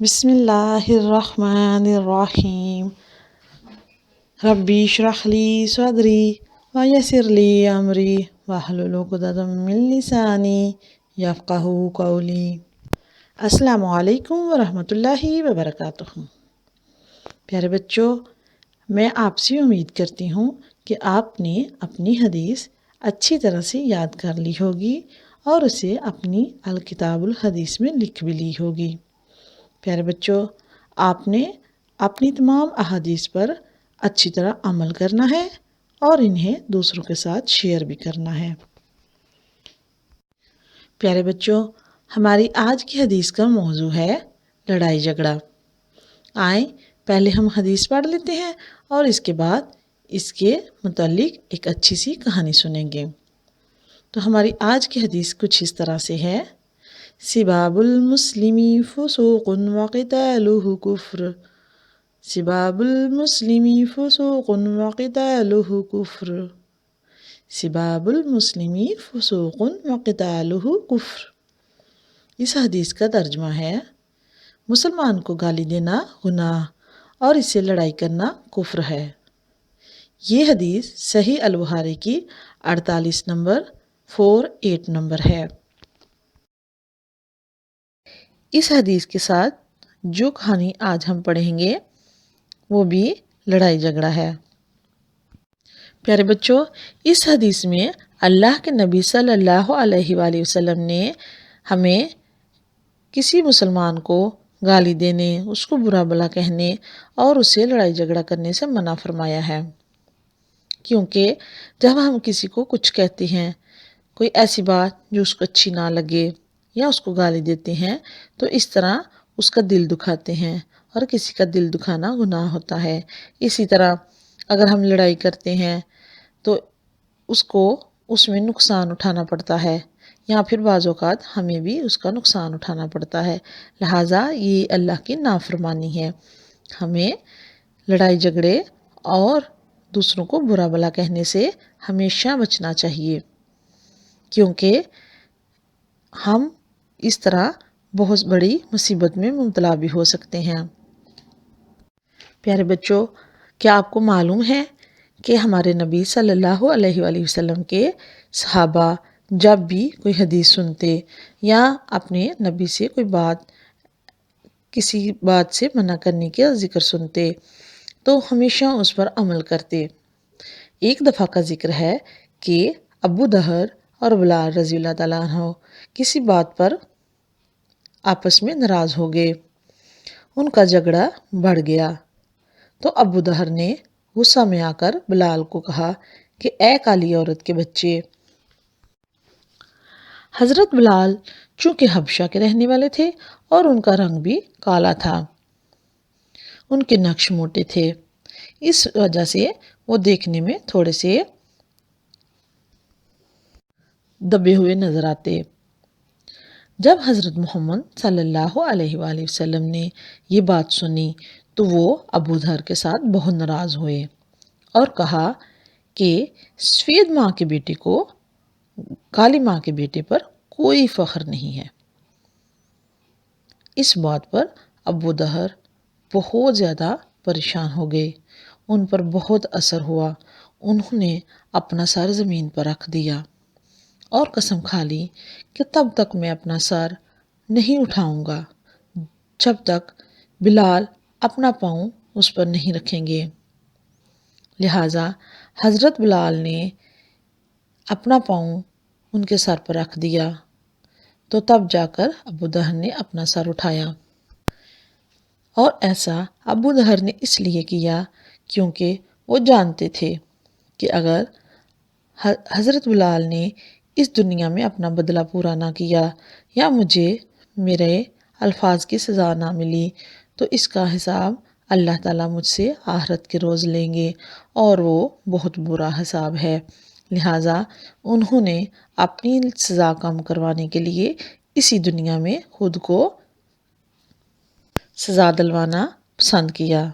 بسم اللہ الرحمن الرحیم ربی اشرح لی صدری ویسر لی امری واحلل عقدۃ من لسانی یفقہوا قولی۔ السلام علیکم ورحمۃ اللہ وبرکاتہ۔ پیارے بچوں، میں آپ سے امید کرتی ہوں کہ آپ نے اپنی حدیث اچھی طرح سے یاد کر لی ہوگی اور اسے اپنی الکتاب الحدیث میں لکھ بھی لی ہوگی۔ پیارے بچوں، آپ نے اپنی تمام احادیث پر اچھی طرح عمل کرنا ہے اور انہیں دوسروں کے ساتھ شیئر بھی کرنا ہے۔ پیارے بچوں، ہماری آج کی حدیث کا موضوع ہے لڑائی جھگڑا۔ آئیں پہلے ہم حدیث پڑھ لیتے ہیں اور اس کے بعد اس کے متعلق ایک اچھی سی کہانی سنیں گے۔ تو ہماری آج کی حدیث کچھ اس طرح سے ہے: سباب المسلم فسوق وقتالہ کفر، سباب المسلم فسوق وقتالہ کفر، سباب المسلم فسوق وقتالہ کفر۔ اس حدیث کا ترجمہ ہے: مسلمان کو گالی دینا گناہ اور اس سے لڑائی کرنا کفر ہے۔ یہ حدیث صحیح البخاری کی 48 نمبر ہے۔ اس حدیث کے ساتھ جو کہانی آج ہم پڑھیں گے وہ بھی لڑائی جھگڑا ہے۔ پیارے بچوں، اس حدیث میں اللہ کے نبی صلی اللہ علیہ وآلہ وسلم نے ہمیں کسی مسلمان کو گالی دینے، اس کو برا بھلا کہنے اور اس سے لڑائی جھگڑا کرنے سے منع فرمایا ہے۔ کیونکہ جب ہم کسی کو کچھ کہتے ہیں، کوئی ایسی بات جو اس کو اچھی نہ لگے یا اس کو گالی دیتے ہیں، تو اس طرح اس کا دل دکھاتے ہیں اور کسی کا دل دکھانا گناہ ہوتا ہے۔ اسی طرح اگر ہم لڑائی کرتے ہیں تو اس میں نقصان اٹھانا پڑتا ہے، یا پھر بعض اوقات ہمیں بھی اس کا نقصان اٹھانا پڑتا ہے۔ لہٰذا یہ اللہ کی نافرمانی ہے۔ ہمیں لڑائی جھگڑے اور دوسروں کو برا بھلا کہنے سے ہمیشہ بچنا چاہیے، کیونکہ ہم اس طرح بہت بڑی مصیبت میں مبتلا بھی ہو سکتے ہیں۔ پیارے بچوں، کیا آپ کو معلوم ہے کہ ہمارے نبی صلی اللہ علیہ وآلہ وسلم کے صحابہ جب بھی کوئی حدیث سنتے یا اپنے نبی سے کسی بات سے منع کرنے کا ذکر سنتے تو ہمیشہ اس پر عمل کرتے۔ ایک دفعہ کا ذکر ہے کہ ابو ظہر اور بلال رضی اللہ تعالیٰ عنہ کسی بات پر آپس میں ناراض ہو گئے، ان کا جھگڑا بڑھ گیا۔ تو ابو ظہر نے غصہ میں آ کر بلال کو کہا کہ اے کالی عورت کے بچے۔ حضرت بلال چونکہ حبشہ کے رہنے والے تھے اور ان کا رنگ بھی کالا تھا، ان کے نقش موٹے تھے، اس وجہ سے وہ دیکھنے میں تھوڑے سے دبے ہوئے نظر آتے۔ جب حضرت محمد صلی اللہ علیہ وآلہ وسلم نے یہ بات سنی تو وہ ابو ذر کے ساتھ بہت ناراض ہوئے اور کہا کہ سفید ماں کے بیٹے کو کالی ماں کے بیٹے پر کوئی فخر نہیں ہے۔ اس بات پر ابو ظہر بہت زیادہ پریشان ہو گئے، ان پر بہت اثر ہوا۔ انہوں نے اپنا سر زمین پر رکھ دیا اور قسم کھا لی کہ تب تک میں اپنا سر نہیں اٹھاؤں گا جب تک بلال اپنا پاؤں اس پر نہیں رکھیں گے۔ لہٰذا حضرت بلال نے اپنا پاؤں ان کے سر پر رکھ دیا تو تب جا کر ابو ظہر نے اپنا سر اٹھایا۔ اور ایسا ابو ظہر نے اس لیے کیا کیونکہ وہ جانتے تھے کہ اگر حضرت بلال نے اس دنیا میں اپنا بدلہ پورا نہ کیا یا مجھے میرے الفاظ کی سزا نہ ملی تو اس کا حساب اللہ تعالیٰ مجھ سے آخرت کے روز لیں گے، اور وہ بہت برا حساب ہے۔ لہٰذا انہوں نے اپنی سزا کم کروانے کے لیے اسی دنیا میں خود کو سزا دلوانا پسند کیا۔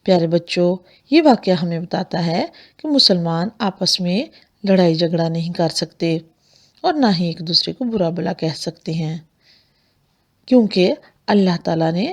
پیارے بچوں، یہ واقعہ ہمیں بتاتا ہے کہ مسلمان آپس میں لڑائی جھگڑا نہیں کر سکتے اور نہ ہی ایک دوسرے کو برا بھلا کہہ سکتے ہیں، کیونکہ اللہ تعالیٰ نے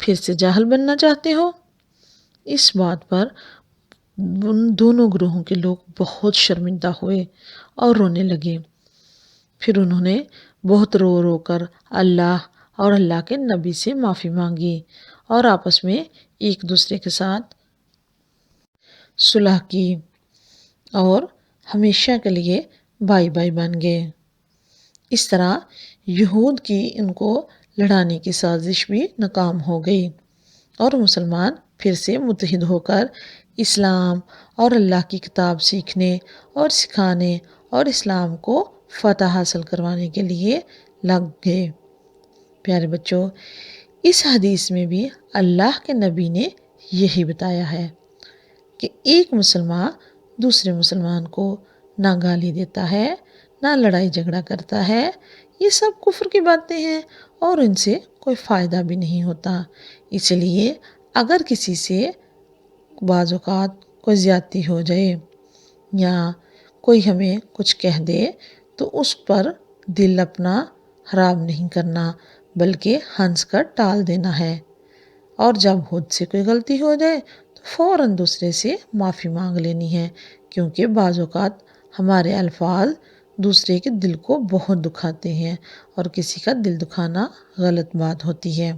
پھر سے جاہل بننا چاہتے ہو؟ اس بات پر ان دونوں گروہوں کے لوگ بہت شرمندہ ہوئے اور رونے لگے۔ پھر انہوں نے بہت رو رو کر اللہ اور اللہ کے نبی سے معافی مانگی اور آپس میں ایک دوسرے کے ساتھ صلح کی اور ہمیشہ کے لیے بھائی بھائی بن گئے۔ اس طرح یہود کی ان کو لڑانے کی سازش بھی ناکام ہو گئی اور مسلمان پھر سے متحد ہو کر اسلام اور اللہ کی کتاب سیکھنے اور سکھانے اور اسلام کو فتح حاصل کروانے کے لیے لگ گئے۔ پیارے بچوں، اس حدیث میں بھی اللہ کے نبی نے یہی بتایا ہے کہ ایک مسلمان دوسرے مسلمان کو نہ گالی دیتا ہے، نہ لڑائی جھگڑا کرتا ہے۔ یہ سب کفر کی باتیں ہیں اور ان سے کوئی فائدہ بھی نہیں ہوتا۔ اس لیے اگر کسی سے بعض اوقات کوئی زیادتی ہو جائے یا کوئی ہمیں کچھ کہہ دے تو اس پر دل اپنا خراب نہیں کرنا بلکہ ہنس کر ٹال دینا ہے، اور جب خود سے کوئی غلطی ہو جائے تو فوراً دوسرے سے معافی مانگ لینی ہے، کیونکہ بعض اوقات ہمارے الفاظ دوسرے کے دل کو بہت دکھاتے ہیں اور کسی کا دل دکھانا غلط بات ہوتی ہے۔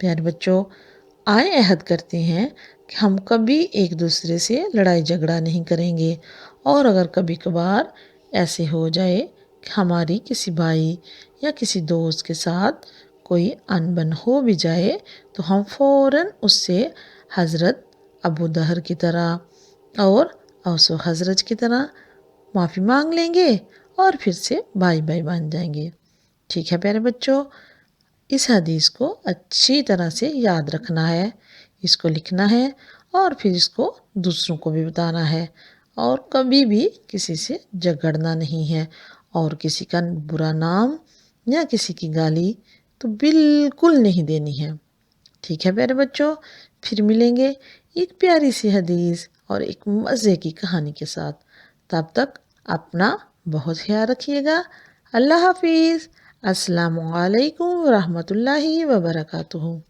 پیارے بچوں، آئیں عہد کرتے ہیں کہ ہم کبھی ایک دوسرے سے لڑائی جھگڑا نہیں کریں گے، اور اگر کبھی کبھار ایسے ہو جائے کہ ہماری کسی بھائی یا کسی دوست کے ساتھ کوئی انبن ہو بھی جائے تو ہم فوراً اس سے حضرت ابو دہر کی طرح اور اوس و خزرج کی طرح معافی مانگ لیں گے اور پھر سے بھائی بھائی بن جائیں گے۔ ٹھیک ہے پیارے بچوں، اس حدیث کو اچھی طرح سے یاد رکھنا ہے، اس کو لکھنا ہے اور پھر اس کو دوسروں کو بھی بتانا ہے، اور کبھی بھی کسی سے جھگڑنا نہیں ہے، اور کسی کا برا نام یا کسی کی گالی تو بالکل نہیں دینی ہے۔ ٹھیک ہے پیارے بچوں، پھر ملیں گے ایک پیاری سی حدیث اور ایک مزے کی کہانی کے ساتھ۔ تب تک اپنا بہت خیال رکھیے گا۔ اللہ حافظ۔ السلام علیکم ورحمۃ اللہ وبرکاتہ۔